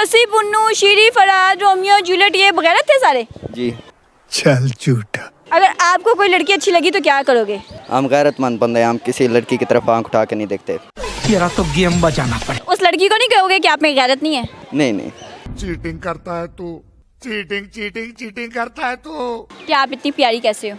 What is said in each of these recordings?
ससी, पुन्नू, शीरी, Faraz, Romeo, Juliet, ये बगैरत थे सारे? जी। चल झूठा। अगर आपको कोई लड़की अच्छी लगी तो क्या करोगे? हम गैरतमंद बंदे हैं, हम किसी लड़की की तरफ आंख उठा के नहीं देखते। तेरा तो गेम बजाना पड़े। उस लड़की को नहीं कहोगे कि आप में गैरत नहीं है? नहीं नहीं। चीटिंग करता है तू, चीटिंग करता है तू। क्या आप इतनी प्यारी कैसे हो?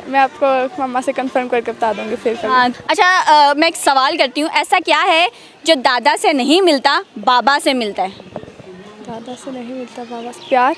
मैं आपको मम्मा से कंफर्म करके बता दूंगी फिर कभी। हाँ, अच्छा मैं एक सवाल करती हूँ, ऐसा क्या है जो दादा से नहीं मिलता बाबा से मिलता है? दादा से नहीं मिलता बाबा से प्यार।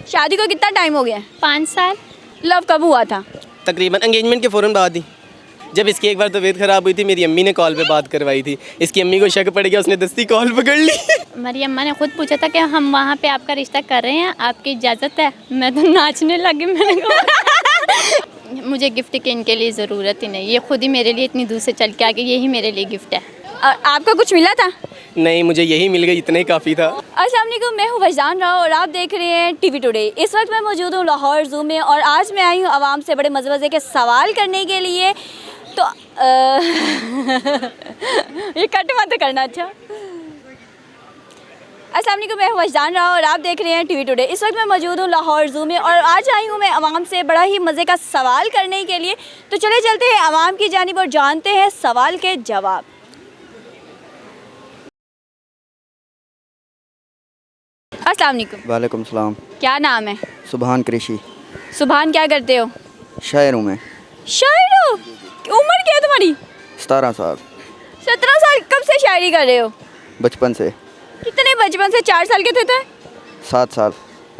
शादी को कितना टाइम हो गया? 5 साल। लव कब हुआ था? तकरीबन एंगेजमेंट के फ़ौरन बाद ही। जब इसकी एक बार तबीयत ख़राब हुई थी, मेरी अम्मी ने कॉल पे बात करवाई थी। इसकी अम्मी को शक पड़ गया, उसने दस्ती कॉल पकड़ ली। मेरी अम्मा ने खुद पूछा था कि हम वहाँ पे आपका रिश्ता कर रहे हैं, आपकी इजाज़त है? मैं तो नाचने लगी। मैंने कहा मुझे गिफ्ट की इनके लिए ज़रूरत ही नहीं, ये खुद ही मेरे लिए इतनी दूर से चल के आ गए, यही मेरे लिए गिफ्ट है। आपका कुछ मिला था? नहीं, मुझे यही मिल गई, इतना ही काफ़ी था। अस्सलाम वालेकुम, मैं हूँ वजदान राव और आप देख रहे हैं टीवी टुडे। इस वक्त मैं मौजूद हूँ लाहौर ज़ू में और आज मैं आई हूँ आवाम से बड़े मज़े के सवाल करने के लिए। तो ये कट मत करना। अच्छा, अस्सलाम वालेकुम, मैं हूँ वजदान राव और आप देख रहे हैं टीवी टुडे। इस वक्त मैं मौजूद हूँ लाहौर ज़ू में और आज आई हूँ मैं आवाम से बड़ा ही मज़े का सवाल करने के लिए। तो चले चलते हैं आवाम की जानिब और जानते हैं सवाल के जवाब। अस्सलाम वालेकुम। वालेकुम सलाम। क्या नाम है? सुभान कृषि। सुभान, क्या करते हो? शायर हूँ मैं। शायर हो? उम्र क्या है तुम्हारी? 17 साल। 17 साल? कब से शायरी कर रहे हो? बचपन से। कितने बचपन से? 4 साल के थे तो? 7 साल।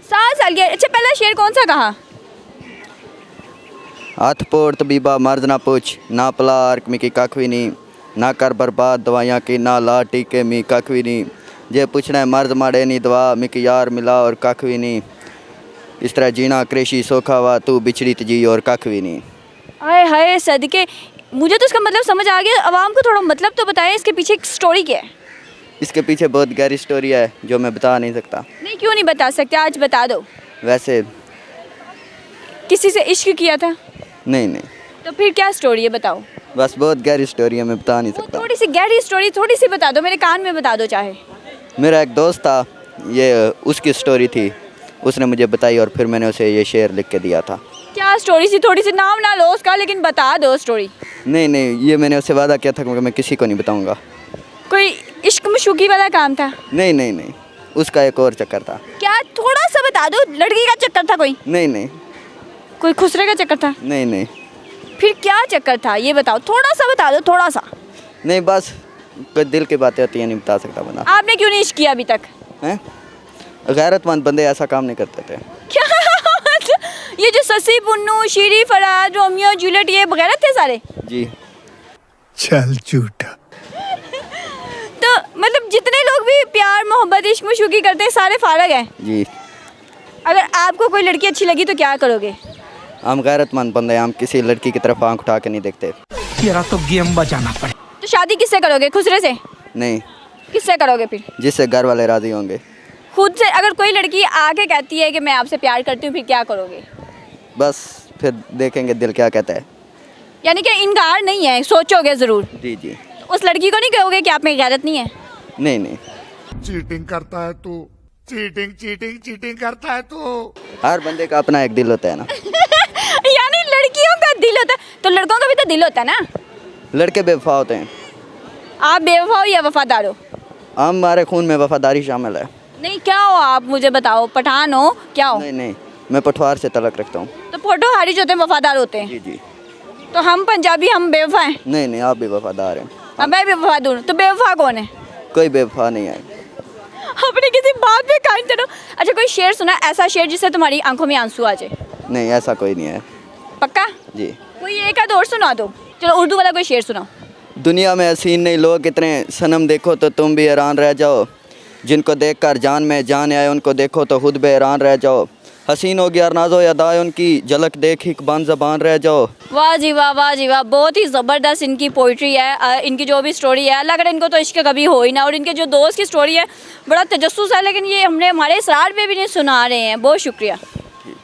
7 साल के। अच्छा, पहला शेर कौन सा कहा? हाथ पोड़ तबीबा मर्द ना पूछ, ना पला अर्क मी की कख भी नहीं, ना कर बर्बाद दवाइयाँ की, ना ला टीके मी कख भी नहीं, जे पूछना है मर्द माड़े नहीं दवा मिक यार मिला और कख भी नहीं, इस तरह जीना कृषि सोखा हुआ तू बिछड़ी तजी और कख भी नहीं। हाय हाय सदके, मुझे तो इसका मतलब समझ आ गया। आवाम को थोड़ा मतलब तो बताएं, इसके पीछे एक स्टोरी क्या है? इसके पीछे बहुत गहरी स्टोरी है जो मैं बता नहीं सकता। नहीं, क्यों नहीं बता सकते? आज बता दो। वैसे किसी से इश्क किया था? नहीं नहीं, तो फिर क्या स्टोरी है, बताओ। बस बहुत गहरी स्टोरी है, मैं बता नहीं वो सकता। थोड़ी सी गहरी स्टोरी थोड़ी सी बता दो, मेरे कान में बता दो चाहे। मेरा एक दोस्त था, ये उसकी स्टोरी थी, उसने मुझे बताई और फिर मैंने उसे ये शेर लिख के दिया था। क्या स्टोरी सी? थोड़ी सी नाम ना लो उसका, लेकिन बता दो स्टोरी। नहीं नहीं, ये मैंने उससे वादा किया था कि मैं किसी को नहीं बताऊंगा। कोई इश्क मशूकी वाला काम था? नहीं नहीं नहीं, उसका एक और चक्कर था। क्या? थोड़ा सा बता दो। लड़की का चक्कर था कोई? नहीं नहीं। कोई खुसरे का चक्कर था? नहीं नहीं। फिर क्या चक्कर था ये बताओ, थोड़ा सा बता दो, थोड़ा सा। नहीं, बस कोई दिल की बातें होती हैं, नहीं बता सकता बंदा। आपने क्यों नहीं इश्क किया अभी तक? हैं? गैरतमंद बंदे ऐसा काम नहीं करते थे। क्या? ये जो ससी, पुन्नू, शीरी, फराज, रोमियो, जूलियट, ये बगैरत थे सारे? जी। चल झूठा। तो मतलब जितने लोग भी प्यार मोहब्बत इश्क मशूकी करते हैं सारे फारग हैं? जी। अगर आपको कोई लड़की अच्छी लगी तो क्या करोगे? हम गैरतमंद बंदे हैं, हम किसी लड़की की तरफ आंख उठा के नहीं देखते। तेरा तो गेम बजाना पड़े। तो शादी किससे करोगे? खुसरे से? नहीं, किससे करोगे फिर? जिससे घर वाले राजी होंगे। खुद से? अगर कोई लड़की आके कहती है कि मैं आपसे प्यार करती हूँ, फिर क्या करोगे? बस फिर देखेंगे दिल क्या कहता है। यानी कि इनकार नहीं है, सोचोगे ज़रूर? जी जी। तो उस लड़की को नहीं कहोगे कि आप में गैरत नहीं है? नहीं नहीं। चीटिंग करता है तू, चीटिंग करता है तू। हर बंदे का अपना एक दिल होता है ना। यानी लड़कियों का दिल होता है तो लड़कों का भी तो दिल होता है ना? लड़के बेवफा होते हैं। आप बेवफा हो या वफादार हो? हमारे खून में वफादारी शामिल है। नहीं, क्या हो आप? मुझे बताओ, पठान हो क्या हो? नहीं नहीं, मैं पठवार से तलक रखता हूँ। तो फोटो हारी जो होते हैं वफादार होते हैं। जी जी। तो हम पंजाबी, हम बेवफा हैं? नहीं नहीं, आप भी वफादार हैं। अब मैं बेवफा हूँ, तो बेवफा कौन है? कोई बेवफा नहीं है। अपनी किसी बात पे कायम करो। अच्छा, कोई शेर सुना, ऐसा शेर जिससे तुम्हारी आंखों में आंसू आ जाए? नहीं, ऐसा कोई नहीं है। पक्का? जी। कोई एक आध और सुना दो। चलो उर्दू वाला कोई शेर सुनाओ। दुनिया में हसीन नहीं लोग इतने, सनम देखो तो तुम भी हैरान रह जाओ, जिनको देखकर जान में जान आए उनको देखो तो खुद भी हैरान रह जाओ, हसीन हो गया नाजो यादाएं उनकी, झलक देख ही बान ज़बान रह जाओ। वाह जी वाह, वाह जी वाह, बहुत ही ज़बरदस्त इनकी पोइट्री है। इनकी जो भी स्टोरी है, अल्लाह करे इनको तो इश्क कभी हो ही ना। और इनके जो दोस्त की स्टोरी है बड़ा तजस्सुस है, लेकिन ये हमने हमारे इसरार पे भी नहीं सुना रहे हैं। बहुत शुक्रिया।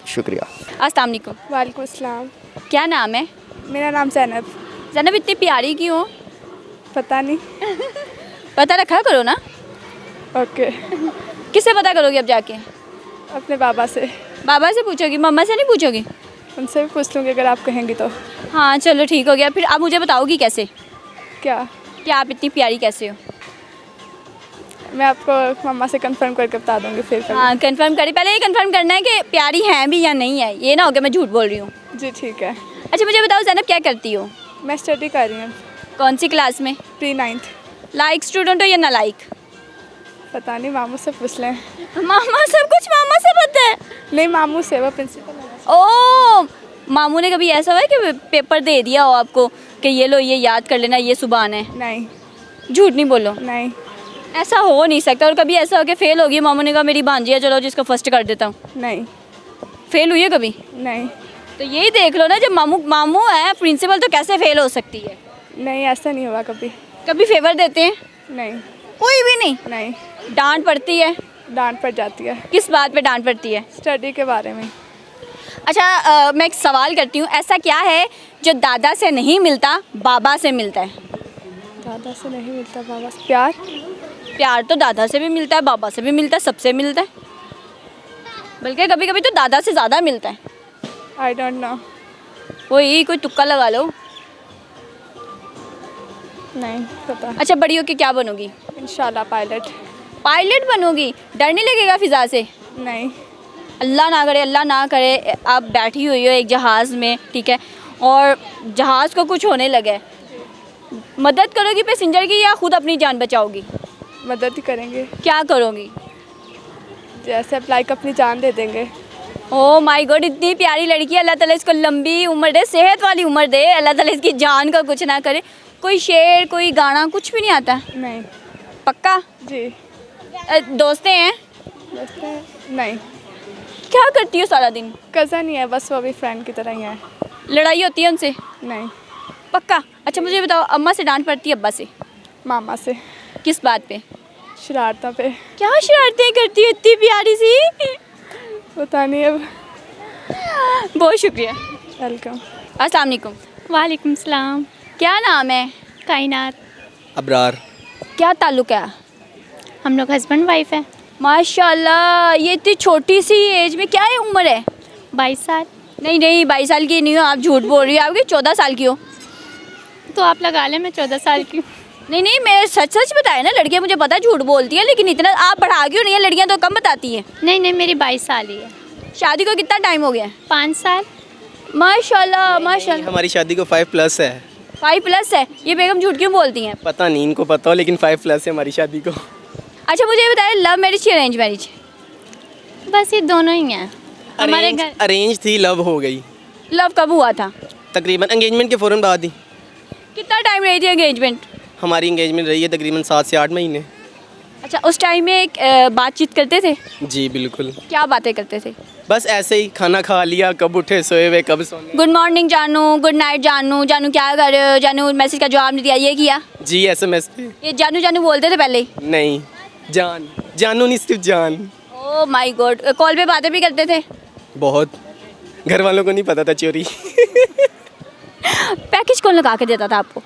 शुक्रिया। अस्सलाम वालेकुम। वालेकुम अस्सलाम। क्या नाम है? मेरा नाम ज़ैनब। ज़ैनब, इतनी प्यारी क्यों? पता नहीं। पता रखा करो ना। ओके। किससे पता करोगी अब जाके? अपने बाबा से। बाबा से पूछोगी, मम्मा से नहीं पूछोगी? उनसे भी पूछ लूँगी अगर आप कहेंगी तो। हाँ चलो ठीक हो गया। फिर आप मुझे बताओगी कैसे क्या? कि आप इतनी प्यारी कैसे हो? मैं आपको मम्मा से कंफर्म करके बता दूँगी फिर कभी। हाँ कंफर्म करिए, पहले ये कंफर्म करना है कि प्यारी हैं भी या नहीं है, ये ना हो कि मैं झूठ बोल रही हूँ। जी ठीक है। अच्छा मुझे बताओ ज़ैनब क्या करती हो? मैं स्टडी कर रही हूँ कौन सी क्लास में? Pre 9th। लाइक स्टूडेंट हो या ना लाइक? पता नहीं, मामू से पूछ लें। मामा सब कुछ मामा से पता है? नहीं, मामू से, वो प्रिंसिपल है। ओ मामू ने कभी ऐसा हुआ है कि पेपर दे दिया हो आपको कि ये लो ये याद कर लेना, ये सुभान है? नहीं। झूठ नहीं बोलो। नहीं। ऐसा हो नहीं सकता। और कभी ऐसा हो कि फेल हो गई, मामू ने कहा मेरी भांजी है चलो जिसको फर्स्ट कर देता हूँ? नहीं। फेल हुई है कभी? नहीं। तो यही देख लो ना, जब मामू मामू है प्रिंसिपल तो कैसे फेल हो सकती है? नहीं, ऐसा नहीं हुआ कभी। कभी फेवर देते हैं? नहीं। कोई भी नहीं? नहीं। डांट पड़ती है? डांट पड़ जाती है। किस बात पे डांट पड़ती है? स्टडी के बारे में। अच्छा मैं एक सवाल करती हूँ, ऐसा क्या है जो दादा से नहीं मिलता बाबा से मिलता है? दादा से नहीं मिलता बाबा से प्यार। प्यार तो दादा से भी मिलता है, बाबा से भी मिलता है, सबसे मिलता है, बल्कि कभी कभी तो दादा से ज़्यादा मिलता है। I don't know. वही कोई तुक्का लगा लो। नहीं पता। अच्छा बड़ी होके क्या बनोगी? इंशाल्लाह पायलट। पायलट बनोगी? डर नहीं लगेगा फिजा से? नहीं। अल्लाह ना करे, अल्लाह ना करे आप बैठी हुई हो एक जहाज़ में, ठीक है, और जहाज़ को कुछ होने लगे, मदद करोगी पैसेंजर की या खुद अपनी जान बचाओगी? मदद ही करेंगे। क्या करोगी? जैसे लाइक अपनी जान दे देंगे। ओह माय गॉड, इतनी प्यारी लड़की, अल्लाह ताला इसको लंबी उम्र दे, सेहत वाली उम्र दे, अल्लाह ताला इसकी जान का कुछ ना करे। कोई शेर, कोई गाना कुछ भी नहीं आता? नहीं। पक्का? जी। दोस्तें हैं? दोस्तें नहीं। क्या करती हो सारा दिन? कज़न ही है बस, वो भी फ्रेंड की तरह ही है। लड़ाई होती है उनसे? नहीं। पक्का? अच्छा मुझे बताओ, अम्मा से डांट पड़ती है अब्बा से? मामा से। किस बात पे? शरारतों पे। क्या शरारतें करती हो इतनी प्यारी सी? पता नहीं अब। बहुत शुक्रिया। वेलकम। अस्सलाम वालेकुम। वालेकुम सलाम। क्या नाम है? कायनात। अबरार। क्या ताल्लुक है? हम लोग हस्बैंड वाइफ है। माशाल्लाह, ये इतनी छोटी सी एज में क्या है उम्र है? 22 साल। नहीं नहीं 22 साल की नहीं हो आप, झूठ बोल रही हो, आपकी 14 साल की हो। तो आप लगा लें मैं 14 साल की। नहीं नहीं मैं सच सच बताया ना, लड़कियां मुझे पता है झूठ बोलती है, लेकिन इतना आप बढ़ा क्यों नहीं है, लड़कियां तो कम बताती हैं। नहीं नहीं मेरी 22 साल ही है। शादी को कितना टाइम हो गया? 5 साल। माशाल्लाह माशाल्लाह। हमारी शादी को 5+ है। 5+ है? ये बेगम झूठ क्यों बोलती हैं? पता नहीं इनको पता हो, लेकिन 5+ है हमारी शादी को। अच्छा मुझे ये बताया, लव मैरिज या अरेंज मैरिज? बस ये दोनों ही हैं हमारे घर। अरेंज थी, लव हो गई। लव कब हुआ था? तकरीबन एंगेजमेंट के फ़ौरन बाद ही। कितना टाइम रही थी एंगेजमेंट? हमारी एंगेजमेंट रही है तकरीबन 7 से 8 महीने। अच्छा उस टाइम में बातचीत करते थे? जी बिल्कुल। क्या बातें करते थे? बस ऐसे ही, खाना खा लिया, कब उठे, सोए हुए, कब सोने। गुड मॉर्निंग जानू, गुड नाइट जानू, जानू क्या कर रहे हो, जानू मैसेज का जवाब नहीं दिया, ये किया? जी SMS पे। ये जानू जानू बोलते थे पहले? नहीं, जान, जानू नहीं, सिर्फ जान। ओह माय गॉड, कॉल पे बातें भी करते थे? बहुत। घर वालों को नहीं पता था, चोरी। पैकेज कौन लगा के देता था आपको?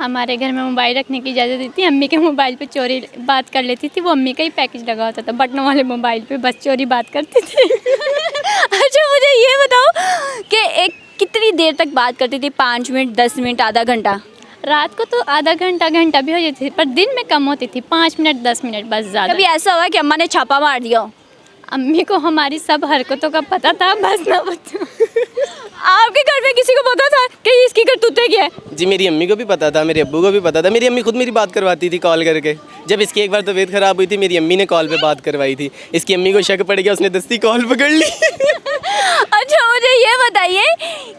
हमारे घर में मोबाइल रखने की इजाज़त दी थी। अम्मी के मोबाइल पे चोरी बात कर लेती थी, वो अम्मी का ही पैकेज लगा होता था बटनों वाले मोबाइल पे, बस चोरी बात करती थी। अच्छा मुझे ये बताओ कि एक कितनी देर तक बात करती थी? 5 मिनट, 10 मिनट, आधा घंटा? रात को तो आधा घंटा घंटा भी हो जाती थी, पर दिन में कम होती थी, 5 मिनट 10 मिनट बस। ज़्यादा कभी ऐसा हुआ कि अम्मा ने छापा मार दिया हो? अम्मी को हमारी सब हरकतों का पता था, बस ना बता। आपके घर में किसी को पता था कि इसकी करतूतें क्या है? जी मेरी अम्मी को भी पता था, मेरे अब्बू को भी पता था। मेरी अम्मी खुद मेरी बात करवाती थी कॉल करके। जब इसकी एक बार तबीयत ख़राब हुई थी, मेरी अम्मी ने कॉल पे बात करवाई थी। इसकी अम्मी को शक पड़ गया, उसने दस्ती कॉल पकड़ ली। अच्छा मुझे ये बताइए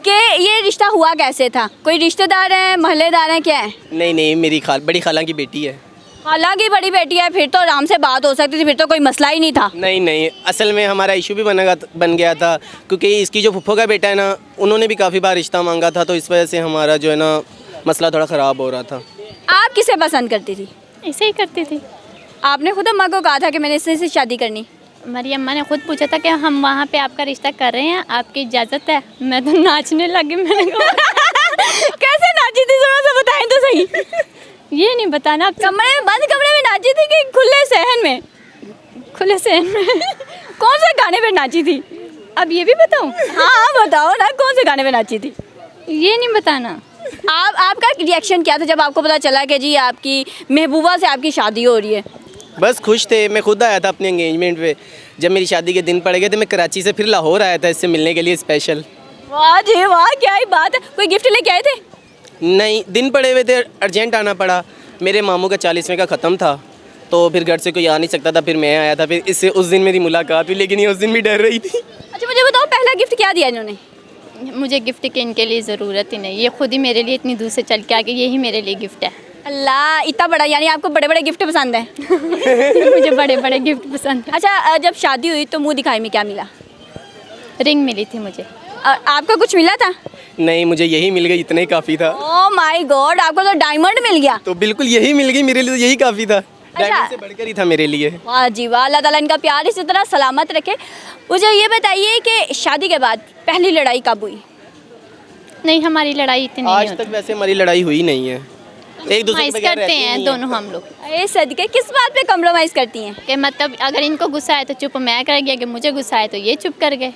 कि ये रिश्ता हुआ कैसे था? कोई रिश्तेदार है, मोहल्लेदार है, क्या है? नहीं नहीं, मेरी बड़ी खाला की बेटी है। हालांकि बड़ी बेटी है, फिर तो आराम से बात हो सकती थी, फिर तो कोई मसला ही नहीं था। नहीं नहीं, असल में हमारा इशू भी बन गया था, क्योंकि इसकी जो फुफ्फो का बेटा है ना, उन्होंने भी काफ़ी बार रिश्ता मांगा था, तो इस वजह से हमारा जो है ना मसला थोड़ा ख़राब हो रहा था। आप किसे पसंद करती थी? ऐसे ही करती थी। आपने खुद अम्मा को कहा था कि मैंने इससे शादी करनी? हमारी अम्मा ने खुद पूछा था कि हम वहाँ पे आपका रिश्ता कर रहे हैं, आपकी इजाज़त है? मैं तो नाचने लगी। मैंने कहा कैसे नाची थी, थोड़ा सा बताएं तो सही। ये नहीं बताना आप। कमरे में, बंद कमरे में नाची थी कि खुले सहन में? बोले सेन में। कौन से गाने पे नाची थी? अब ये भी बताऊँ? हाँ बताओ ना, कौन से गाने पे नाची थी? ये नहीं बताना। आपका रिएक्शन क्या था जब आपको पता चला कि जी आपकी महबूबा से आपकी शादी हो रही है? बस खुश थे। मैं खुद आया था अपने एंगेजमेंट पे। जब मेरी शादी के दिन पड़ गए थे, मैं कराची से फिर लाहौर आया था इससे मिलने के लिए स्पेशल। वाह जी वाह, क्या ही बात है। कोई गिफ्ट लेके आए थे? नहीं, दिन पड़े हुए थे, अर्जेंट आना पड़ा। मेरे मामू का 40वें का ख़त्म था, तो फिर घर से कोई आ नहीं सकता था, फिर मैं आया था। फिर इससे उस दिन मेरी मुलाकात हुई, लेकिन ये उस दिन भी डर रही थी। अच्छा मुझे बताओ, पहला गिफ्ट क्या दिया इन्होंने? मुझे गिफ्ट की इनके लिए ज़रूरत ही नहीं, ये खुद ही मेरे लिए इतनी दूर से चल के आ गए, यही मेरे लिए गिफ्ट है। अल्लाह, इतना बड़ा, यानी आपको बड़े बड़े गिफ्ट पसंद है? मुझे बड़े बड़े गिफ्ट पसंद है। अच्छा, जब शादी हुई तो मुंह दिखाई में क्या मिला? रिंग मिली थी मुझे। आपका कुछ मिला था? नहीं, मुझे यही मिल गई, इतना ही काफ़ी था। ओह माय गॉड, आपको तो डायमंड मिल गया। तो बिल्कुल यही मिल गई मेरे लिए, तो यही काफ़ी था। डायमंड से बढ़कर ही था मेरे लिए। वाह जी वाह, अल्लाह ताला इनका प्यार इसी तरह सलामत रखे। मुझे ये बताइए कि शादी के बाद पहली लड़ाई कब हुई? नहीं, हमारी लड़ाई इतनी नहीं आज होती। तक वैसे हमारी लड़ाई हुई नहीं है। एक दूसरे के बगैर करते रहते हैं नहीं दोनों हम लोग। अरे सदके, किस बात पे कॉम्प्रोमाइज़ करती हैं? कि मतलब अगर इनको गुस्सा है तो चुप मैं कर गया, कि मुझे गुस्सा है तो ये चुप कर गए।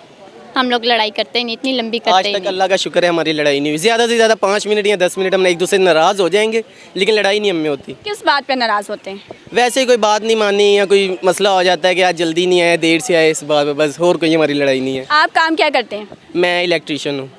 हम लोग लड़ाई करते ही नहीं, इतनी लंबी आज करते ही तक नहीं। अल्लाह का शुक्र है हमारी लड़ाई नहीं हुई। ज़्यादा से ज़्यादा 5 मिनट या 10 मिनट हम एक दूसरे से नाराज़ हो जाएंगे, लेकिन लड़ाई नहीं हमें होती। किस बात पे नाराज़ होते हैं? वैसे ही कोई बात नहीं मानी या कोई मसला हो जाता है कि आज जल्दी नहीं आए, देर से आए, इस बात पे बस, और कोई हमारी लड़ाई नहीं है। आप काम क्या करते हैं? मैं इलेक्ट्रीशियन हूँ।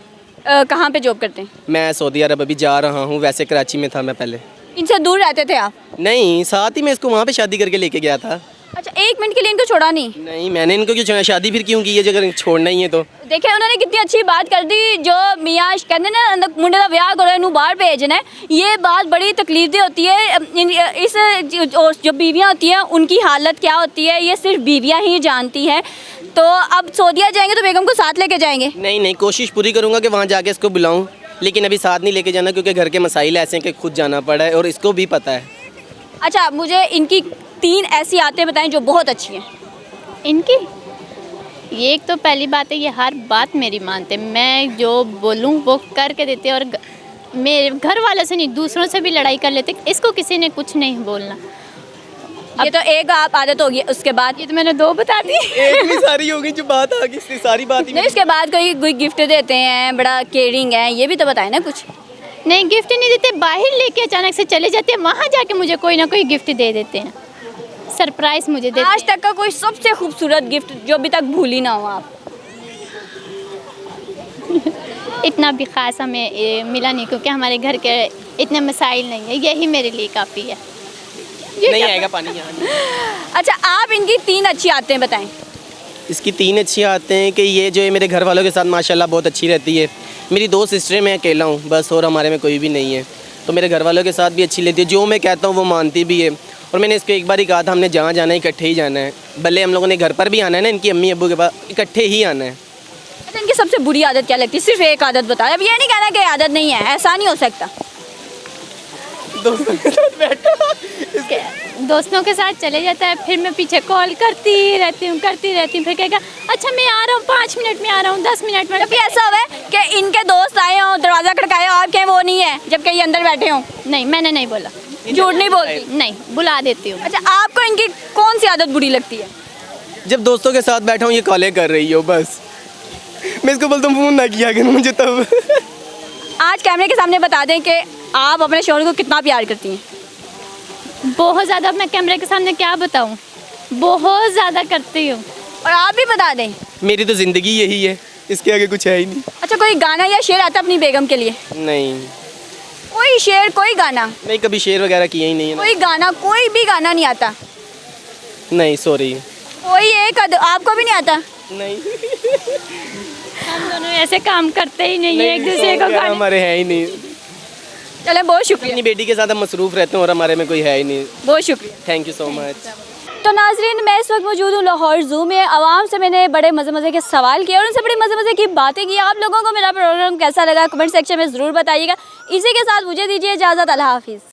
कहाँ पे जॉब करते हैं? मैं सऊदी अरब अभी जा रहा हूँ। वैसे कराची में था मैं पहले। इनसे दूर रहते थे आप? नहीं, साथ ही मैं इसको वहाँ पे शादी करके लेके गया था। अच्छा, 1 मिनट के लिए इनको छोड़ा नहीं? नहीं, मैंने इनको क्यों छोड़ा? शादी फिर क्यों की है अगर छोड़ना ही है तो? देखिए उन्होंने कितनी अच्छी बात कर दी। जो मियाँ कहते हैं ना, मुंडे का ब्याह करो इनू बाहर भेजना है, ये बात बड़ी तकलीफ दी होती है। इस जो बीवियाँ होती हैं उनकी हालत क्या होती है ये सिर्फ बीवियाँ ही जानती हैं। तो अब सऊदीया जाएंगे तो बेगम को साथ लेके जाएंगे? नहीं, कोशिश पूरी करूँगा कि वहाँ जाके इसको बुलाऊँ, लेकिन अभी साथ नहीं लेके जाना क्योंकि घर के मसाइल ऐसे हैं कि खुद जाना पड़ा है और इसको भी पता है। अच्छा, मुझे इनकी 3 ऐसी आदतें बताएं जो बहुत अच्छी हैं। इनकी ये एक तो पहली बात है, ये हर बात मेरी मानते, मैं जो बोलूँ वो करके देते, और मेरे घर वालों से नहीं दूसरों से भी लड़ाई कर लेते। इसको किसी ने कुछ नहीं बोलना। ये तो एक आप आदत होगी, उसके बाद ये तो मैंने 2 बता दी। एक में सारी हो गई जो बात आ गई, इससे सारी बात ही नहीं, उसके बाद कोई गिफ्ट देते हैं, बड़ा केयरिंग है, ये भी तो बताएं ना कुछ। नहीं, गिफ्ट नहीं देते, बाहर लेके अचानक से चले जाते हैं, वहाँ जाके मुझे कोई ना कोई गिफ्ट दे देते हैं, सरप्राइज मुझे देते आज तक का कोई सबसे खूबसूरत गिफ्ट जो अभी तक भूली ना हो आप? इतना भी ख़ास हमें मिला नहीं, क्योंकि हमारे घर के इतने मसाइल नहीं है, यही मेरे लिए काफ़ी है। नहीं आएगा पानी यहाँ। अच्छा, आप इनकी 3 अच्छी आदतें बताएं। इसकी 3 अच्छी आदतें हैं कि ये जो है मेरे घर वालों के साथ माशाल्लाह बहुत अच्छी रहती है। मेरी 2 सिस्टरें, मैं अकेला हूँ बस, और हमारे में कोई भी नहीं है। तो मेरे घर वालों के साथ भी अच्छी लेती है, जो मैं कहता हूँ वो मानती भी है। और मैंने इसको एक बार ही कहा था, हमने जहाँ जाना है इकट्ठे ही जाना है, भले हम लोगों ने घर पर भी आना है ना, इनकी अम्मी अब्बू के पास इकट्ठे ही आना है। अच्छा, इनकी सबसे बुरी आदत क्या लगती है? सिर्फ एक आदत बताएं। अब ये नहीं कहना कि आदत नहीं है, ऐसा नहीं हो सकता। दोस्तों के साथ चले जाता है, फिर मैं पीछे कॉल करती रहती हूँ, फिर कहेगा अच्छा मैं आ रहा हूँ, 5 मिनट में आ रहा हूँ, 10 मिनट में। कभी ऐसा हुआ है कि इनके दोस्त आए हों, दरवाज़ा खड़काए हो, आपके वो नहीं है, जबकि ये अंदर बैठे हों? नहीं, मैंने नहीं बोला। झूठ नहीं बोलती? नहीं, बुला देती हूँ। अच्छा, आपको इनकी कौन सी आदत बुरी लगती है? जब दोस्तों के साथ बैठा हूँ ये कॉलें कर रही हो, बस मैं इसको बोलता हूँ फ़ोन ना किया करो मुझे तब। आज कैमरे के सामने बता दें कि आप अपने शौहर को कितना प्यार करती हैं? बहुत ज़्यादा। मैं कैमरे के सामने क्या बताऊँ, बहुत ज़्यादा करती हूँ। और आप भी बता दें। मेरी तो ज़िंदगी यही है, इसके आगे कुछ है ही नहीं। अच्छा, कोई गाना या शेर आता अपनी बेगम के लिए? नहीं, कोई शेर, कोई गाना? नहीं, कभी शेर वगैरह किया ही नहीं है ना। कोई गाना, कोई भी गाना नहीं आता? नहीं, सॉरी। कोई एक आपको भी नहीं आता? नहीं, हम दोनों ऐसे काम करते ही नहीं है, एक दूसरे को गाने। हमारे है ही नहीं। चले, बहुत शुक्रिया। अपनी बेटी के साथ हम मसरूफ़ रहते हैं और हमारे में कोई है ही नहीं। बहुत शुक्रिया। Thank you so much. तो नाजरीन, मैं इस वक्त मौजूद हूँ लाहौर ज़ू में। आवाम से मैंने बड़े मज़े के सवाल किए और उनसे बड़ी मज़े की बातें की। आप लोगों को मेरा प्रोग्राम कैसा लगा कमेंट सेक्शन में ज़रूर बताइएगा। इसी के साथ मुझे दीजिए इजाज़त। अल्लाह हाफिज़।